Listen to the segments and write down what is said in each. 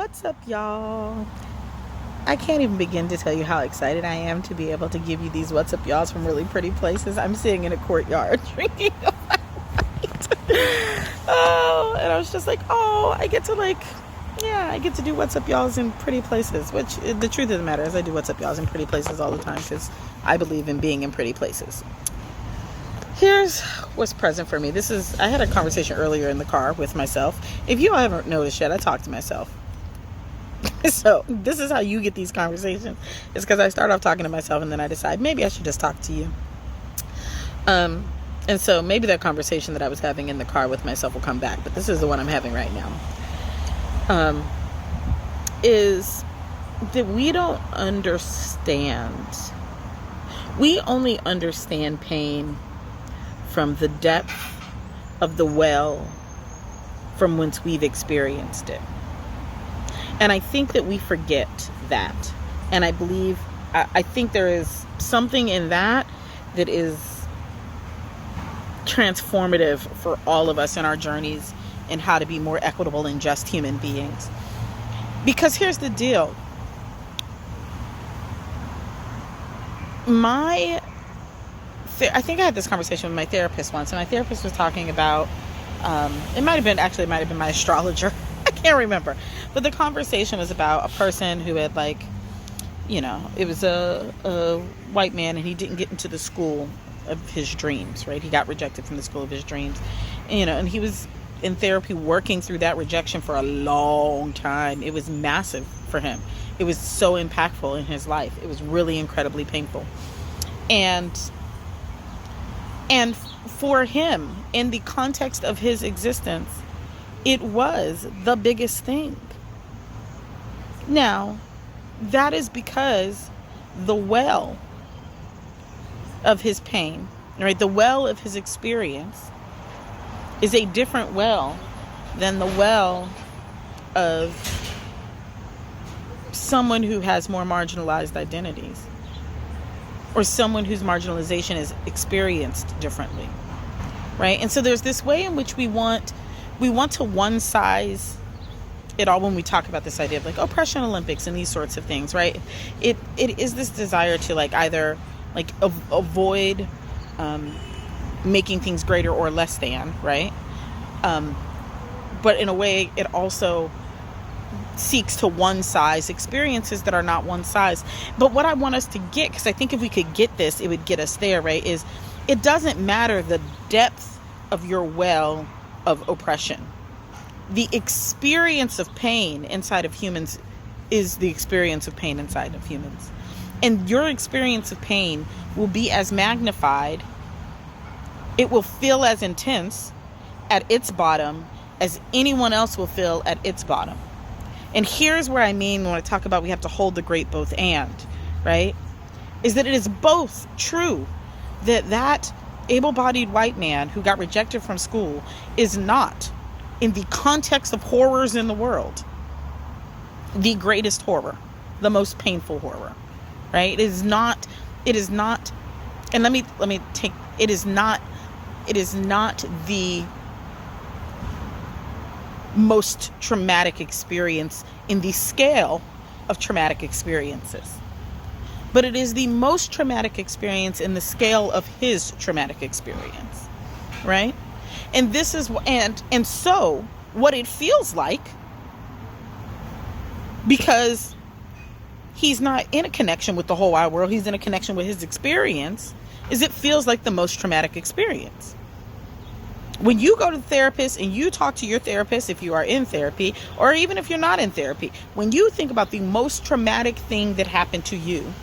What's up, y'all? I can't even begin to tell you how excited I am to be able to give you these What's Up, y'alls from really pretty places. I'm sitting in a courtyard drinking a oh, and I was just like, oh, I get to do What's Up, y'alls in pretty places, which the truth of the matter is I do What's Up, y'alls in pretty places all the time because I believe in being in pretty places. Here's what's present for me. I had a conversation earlier in the car with myself. If you all haven't noticed yet, I talk to myself. So this is how you get these conversations. It's because I start off talking to myself and then I decide maybe I should just talk to you. And so maybe that conversation that I was having in the car with myself will come back, but this is the one I'm having right now. Is that we don't understand. We only understand pain from the depth of the well from whence we've experienced it. And I think that we forget that. And I think there is something in that is transformative for all of us in our journeys in how to be more equitable and just human beings. Because here's the deal. I think I had this conversation with my therapist once, and my therapist was talking about, it might have been my astrologer. I can't remember. But the conversation was about a person who had it was a white man, and he didn't get into the school of his dreams, right? He got rejected from the school of his dreams. And he was in therapy working through that rejection for a long time. It was massive for him. It was so impactful in his life. It was really incredibly painful. And for him, in the context of his existence, it was the biggest thing. Now, that is because the well of his pain, right, the well of his experience is a different well than the well of someone who has more marginalized identities, or someone whose marginalization is experienced differently, right? And so there's this way in which we want to one size it all when we talk about this idea of oppression Olympics and these sorts of things, right? It is this desire to either avoid making things greater or less than, right? But in a way, it also seeks to one size experiences that are not one size. But what I want us to get, because I think if we could get this, it would get us there, right? Is it doesn't matter the depth of your well of oppression. The experience of pain inside of humans is the experience of pain inside of humans. And your experience of pain will be as magnified. It will feel as intense at its bottom as anyone else will feel at its bottom. And here's where I mean when I talk about we have to hold the great both and, right? Is that it is both true that able-bodied white man who got rejected from school is not, in the context of horrors in the world, the greatest horror, the most painful horror, right? It is not, and let me take, it is not the most traumatic experience in the scale of traumatic experiences, but it is the most traumatic experience in the scale of his traumatic experience, right? And this is, and so what it feels like, because he's not in a connection with the whole wide world, he's in a connection with his experience, is it feels like the most traumatic experience. When you go to the therapist and you talk to your therapist, if you are in therapy, or even if you're not in therapy, when you think about the most traumatic thing that happened to you,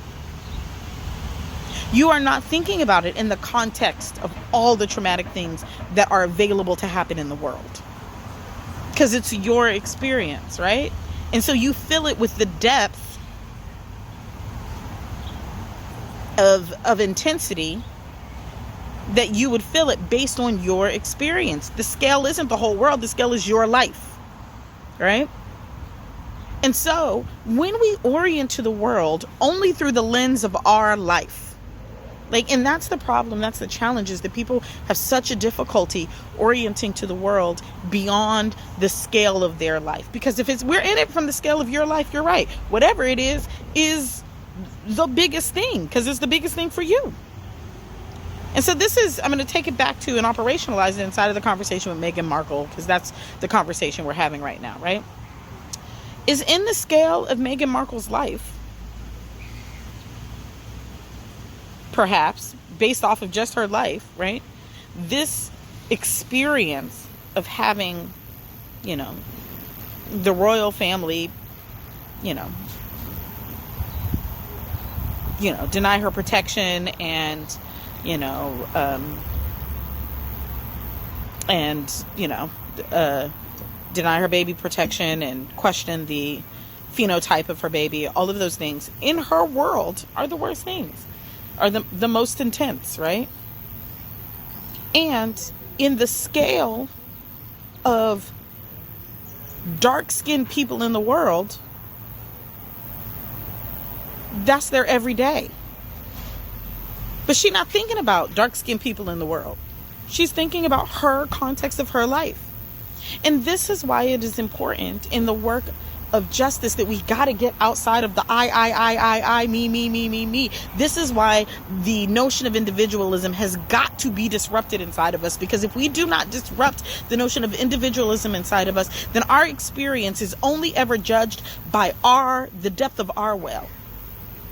you are not thinking about it in the context of all the traumatic things that are available to happen in the world. Because it's your experience, right? And so you fill it with the depth of intensity that you would feel it based on your experience. The scale isn't the whole world. The scale is your life, right? And so when we orient to the world only through the lens of our life, Like, and that's the problem. That's the challenge, is that people have such a difficulty orienting to the world beyond the scale of their life. Because if we're in it from the scale of your life, you're right. Whatever it is the biggest thing, because it's the biggest thing for you. And so I'm going to take it back to and operationalize it inside of the conversation with Meghan Markle, because that's the conversation we're having right now, right? Is in the scale of Meghan Markle's life, perhaps, based off of just her life, right? This experience of having, the royal family, deny her protection and, deny her baby protection and question the phenotype of her baby, all of those things in her world are the worst things, are the most intense, right? And in the scale of dark-skinned people in the world, that's their everyday. But she's not thinking about dark-skinned people in the world. She's thinking about her context of her life. And this is why it is important in the work of justice that we got to get outside of the I, me. This is why the notion of individualism has got to be disrupted inside of us, because if we do not disrupt the notion of individualism inside of us, then our experience is only ever judged by the depth of our well.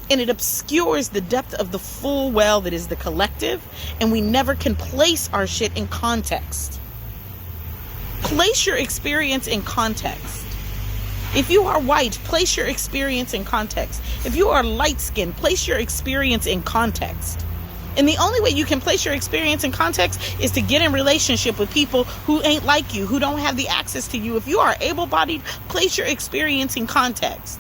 And it obscures the depth of the full well that is the collective, and we never can place our shit in context. Place your experience in context. If you are white, place your experience in context. If you are light-skinned, place your experience in context. And the only way you can place your experience in context is to get in relationship with people who ain't like you, who don't have the access to you. If you are able-bodied, place your experience in context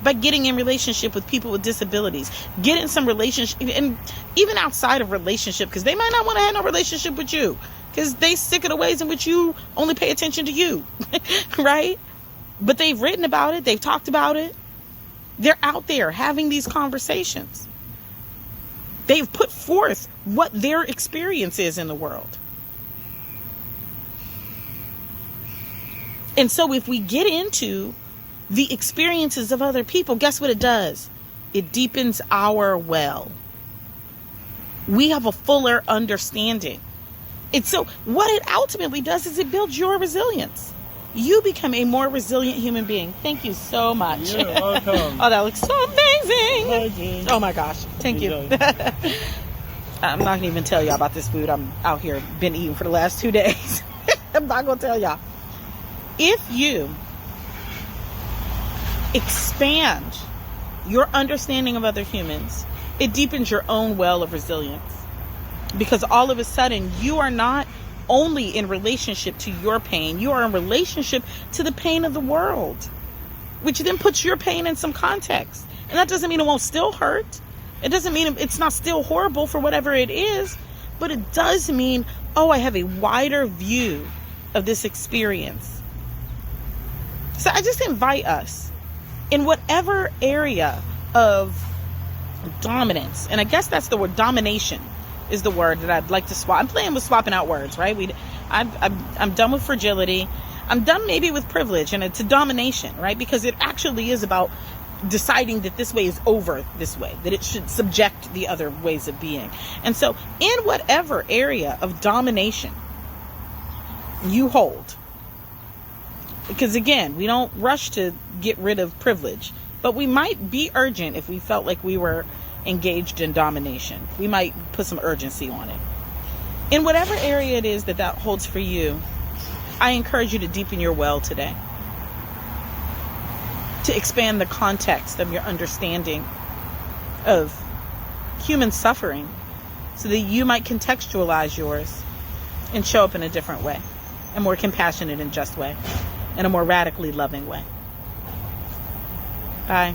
by getting in relationship with people with disabilities. Get in some relationship, and even outside of relationship, because they might not want to have no relationship with you, because they sick of the ways in which you only pay attention to you, right? But they've written about it. They've talked about it. They're out there having these conversations. They've put forth what their experience is in the world. And so if we get into the experiences of other people, guess what it does? It deepens our well. We have a fuller understanding. And so what it ultimately does is it builds your resilience. You become a more resilient human being. Thank you so much. You're welcome. Oh, that looks so amazing. Oh my gosh. Thank you. I'm not going to even tell y'all about this food I'm out here been eating for the last 2 days. I'm not going to tell y'all. If you expand your understanding of other humans, it deepens your own well of resilience. Because all of a sudden, you are not only in relationship to your pain, you are in relationship to the pain of the world, which then puts your pain in some context. And that doesn't mean it won't still hurt. It doesn't mean it's not still horrible for whatever it is, but it does mean, I have a wider view of this experience. So I just invite us, in whatever area of dominance, and I guess that's the word, domination is the word that I'd like to swap. I'm playing with swapping out words, right? I'm done with fragility. I'm done maybe with privilege, and it's a domination, right? Because it actually is about deciding that this way is over this way, that it should subject the other ways of being. And so in whatever area of domination you hold, because again, we don't rush to get rid of privilege, but we might be urgent if we felt like we were engaged in domination. We might put some urgency on it. In whatever area it is that holds for you, I encourage you to deepen your well today, to expand the context of your understanding of human suffering so that you might contextualize yours and show up in a different way, a more compassionate and just way, in a more radically loving way. Bye.